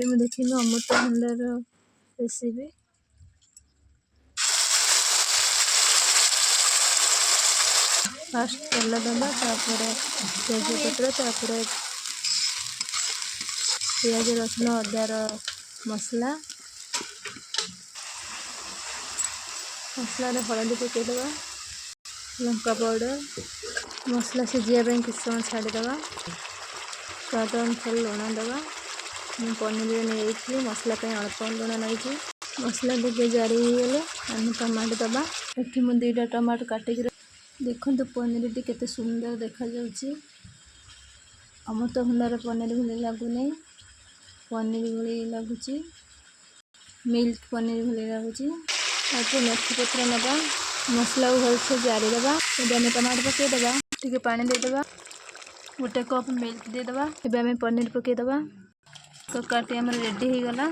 ଏବେ ମୁଁ ଦେଖିଲୁ ଅମୃତଭଣ୍ଡାର ରେସିପି। फास्ट तेल दबा तापर तेजपत्र तापर पियाज रसुण अदार मसला मसला हलदी पकईदबा लंका पाउडर मसला सीझापी किस समय छाड़ीदबा स्वाद अनुसार लुण दबा पनीर नहीं मसला अल्प लुण नहीं मसला टे जारी गले आम टमाटो दबा ये मुझे 2टा टमाटो काटिक देखो पनीर टी केते सुंदर देखा जाउची अमृतभंडार पनीर भली लगुनि पनीर भली लगुची मिल्क पनीर भली लगुची आगे मेथी पत्र नबा मसला को भलसे जारी दबा आम टमाटो पकईदबा टे पानी देदबा 1 कप मिल्क देदबा एबे आम पनीर पकईदबा तरकारी आम रेडी हो गला।